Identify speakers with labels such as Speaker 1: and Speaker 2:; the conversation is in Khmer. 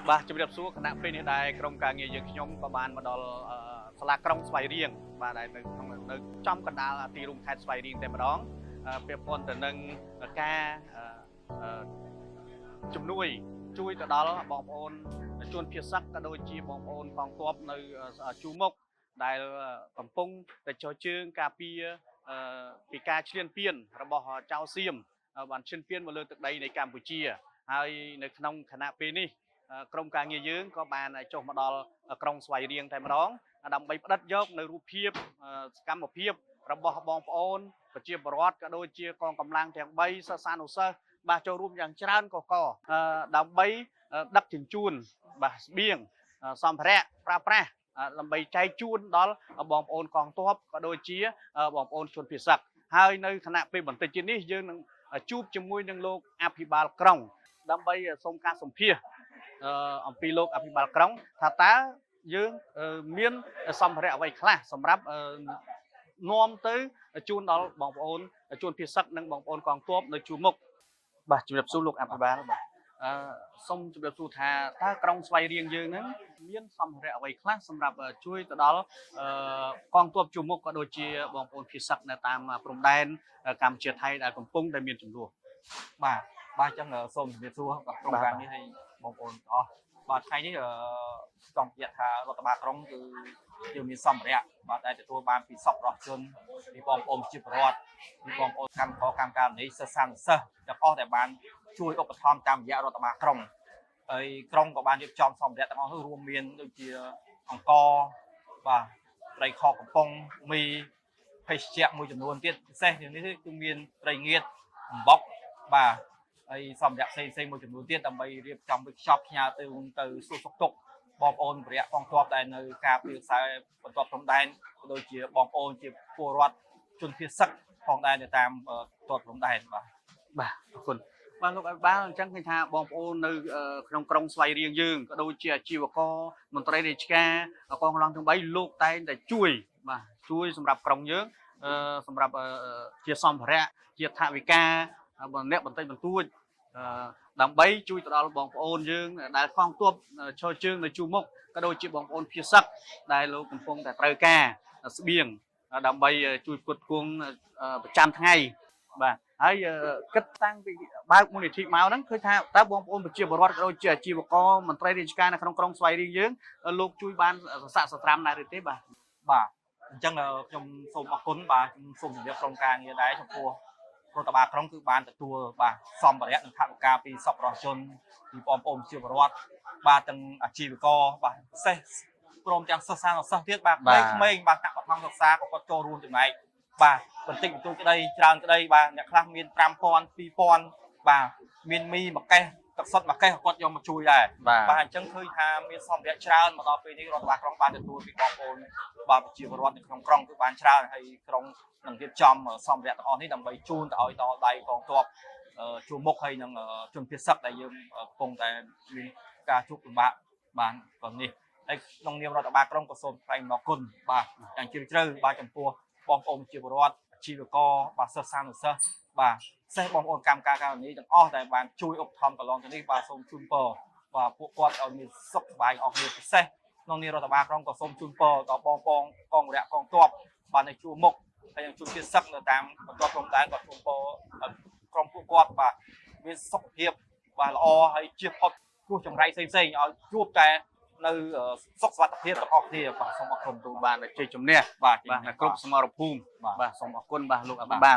Speaker 1: បាទជំរាបសួរគណៈពេលនេះដែរក្រុមការងារយើងខ្ញុំក៏បានមកដល់សាលាក្រុងស្វាយរៀងបាទដែលនៅចំកណ្ដាលទីរួមខេត្តស្វាយរៀងតែម្ដងពាក់ព័ន្ធទៅនឹងការជំនួយជួយទៅដល់បងប្អូនជនភៀសសឹកក៏ដូចជាបងប្អូនកងទ័ពនៅជួរមុខដែលកំពុងតែចោះជើងការពារពីការឈ្លានពានរបស់ចៅសៀមបានឈ្លានពានមកលើទឹកដីនៃកម្ពុជាហើយនៅក្នុងគណៈពេលនេះក្រុមការងារយើងក៏បានចុះមកដល់ក្រុងស្វាយរៀងតែម្ដងដើម្បីផ្ដិតយកនៅរូបភាពសកម្មភាពរបស់បងប្អូនប្រជាពលរដ្ឋក៏ដូចជាកងកម្លាំងទាំង3សិស្សានុសិស្សបាទចូលរួមយ៉ាងច្រើនកកដើម្បីដឹកជញ្ជូនបាទស្បៀងសម្ភារៈប្រើប្រាស់ដើម្បីចែកជូនដល់បងប្អូនកងទ័ពក៏ដូចជាបងប្អូនជនភៀសសឹកហើយនៅគណៈពេលបន្តិចទៀតនេះយើងនឹងជួបជាមួយនឹងលោកអភិបាលក្រុងដើម្បីសូមការសម្ភាសអំពីលោកអភិបាលក្រុងថាតើយើងមានសម្ភារៈអ្វីខ្លះសម្រាប់នាំទៅជូនដល់បងប្អូនជនភៀសសឹកនិងបងប្អូនកងទ័ពនៅជួរមុខបាទជំរាបសួរលោកអភិបាលបាទសូមជម្រាបសួរថាតើក្រុងស្វាយរៀងយើងហ្នឹងមានសម្ភារៈអ្វីខ្លះសម្រាប់ជួយទៅដល់កងទ័ពជួរមុខក៏ដូចជាបងប្អូនភៀសសឹកនៅតាមព្រំដែនកម្ពុជាថៃដែលកំពុងតែមានចំនួន
Speaker 2: បាទអញ្ចឹងសូមជម្រាបសួរបាទក្រុមការនេះឲ្យបងប្អូនទាំងអស់បាទថ្ងៃនេះចង់និយាយថារដ្ឋបាលក្រុងគឺយើងមានសម្ភារៈបាទដែលទទួលបានពីសពរដ្ឋជនពីបងប្អូនជាប្រវត្តិពីបងប្អូនកម្មការនេះសិស្សានុសិស្សទាំងអស់ដែលបានជួយឧបត្ថម្ភតាមរយៈរដ្ឋបាលក្រុងហើយក្រុងក៏បានរៀបចំសម្ភារៈទាំងអស់នោះរួមមានដូចជាអង្គបាទត្រីខកំប៉ុងមីភេសជ្ជៈមួយចំនួនទៀតពិសេសនេះគឺមានត្រីងៀតអំបុកបាទហើយសម្ភារៈផ្សេងមួយចំនួនទៀតដើម្បីរៀបចំវិខ្ចប់ផ្ញើទៅសួរសុខទុក្ខបងប្អូនបរិយាកងទ័ពដែលនៅការពារខ្សែបន្ទាត់ព្រំដែនក៏ដូចជាបងប្អូនជាពលរដ្ឋជនភៀសសឹកផងដែរនៅតាមបន្ទាត់ព្រំដែនបាទ
Speaker 1: អរគុណបាទលោកអភិបាលអញ្ចឹងឃើញថាបងប្អូននៅក្នុងក្រុងស្វាយរៀងយើងក៏ដូចជាអាជីវករមន្ត្រីរាជការកងកម្លាំងទាំង3លោកតែងតែជួយបាទជួយសម្រាប់ក្រុងយើងសម្រាប់ជាសម្ភារៈជាថវិកាអ្នកបន្តិចបន្តួចដើម្បីជួយទៅដល់បងប្អូនយើងដែលកងទ័ពឈរជើងនៅជួរមុខក៏ដូចជាបងប្អូនភៀសសឹកដែលលោកកំពុងតែត្រូវការស្បៀងដើម្បីជួយផ្គត់ផ្គង់ប្រចាំថ្ងៃបាទហើយគិតតាំងពីបើកមូលនិធិមកហ្នឹងឃើញថាតើបងប្អូនប្រជាពលរដ្ឋក៏ដូចជាអាជីវករមន្ត្រីរាជការនៅក្នុងក្រុងស្វាយរៀងយើងលោកជួយបានស័ក្តិសត្រាំដែរឬទេបាទ
Speaker 2: អញ្ចឹងខ្ញុំសូមអរគុណបាទខ្ញុំសូមជម្រាបក្រុមការងារដែរចំពោះរដ្ឋបាលក្រុងគឺបានទទួលបាទសម្ភារៈនិងថវិកាពីសប្បុរសជនពីបងប្អូនជាពលរដ្ឋបាទទាំងអាជីវករបាទពិសេសព្រមទាំងសិស្សានុសិស្សទៀតបាទក្មេងបាទកាក់បឋមសិក្សាក៏គាត់ចូលរួមចំណែកបាទបន្តិចបន្តួចក្តីច្រើនក្តីបាទអ្នកខ្លះមាន5000 2000បាទមានមីមួយកេះទឹកសុទ្ធមួយកេះគាត់យកមកជួយដែរបាទអញ្ចឹងឃើញថាមានសម្ភារៈច្រើនមកដល់ពេលនេះរដ្ឋបាលក្រុងបានទទួលពីបងប្អូនបាទប្រជាពលរដ្ឋនៅក្នុងក្រុងគឺបានច្រើនហើយក្រុងនឹងរៀបចំសម្ភារៈទាំងអស់នេះដើម្បីជូនទៅឲ្យដល់ដៃកងទ័ពជួរមុខហើយនឹងជនភៀសសឹកដែលយើងកំពុងតែមានការជួបលំបាកបានប៉ុណ្នេះហើយក្នុងនាមរដ្ឋបាលក្រុងក៏សូមថ្លែងអំណរគុណបាទយ៉ាងជ្រាលជ្រៅបាទចំពោះបងប្អូនជាពលរដ្ឋអាជីវករបាទសិស្សានុសិស្សបាទពិសេសបងប្អូនកម្មការនេះទាំងអស់ដែលបានជួយឧបត្ថម្ភកន្លងទៅនេះបាទសូមជូនពរបាទពួកគាត់ឲ្យមានសុខសប្បាយអស់គ្នាពិសេសក្នុងនាមរដ្ឋបាលក្រុងក៏សូមជូនពរដល់បងប្អូនកងរៈកងទ័ពបាទនៅជួរមុខហើយនឹងជនភៀសសឹកនៅតាមបន្ទាត់ព្រំដែនក៏ជូនពរក្រុមពួកគាត់បាទមានសុខភាពបាទល្អហើយជៀសផុតគ្រោះចង្រៃផ្សេងឲ្យជួបតែនៅសុខសុវត្ថិភាពទាំងអស់គ្នាបាទសូមអរគុណទូបានជ័យជំនះបាទគ្រប់សមរភូមិបាទសូមអរគុណបាទលោកអភិបាល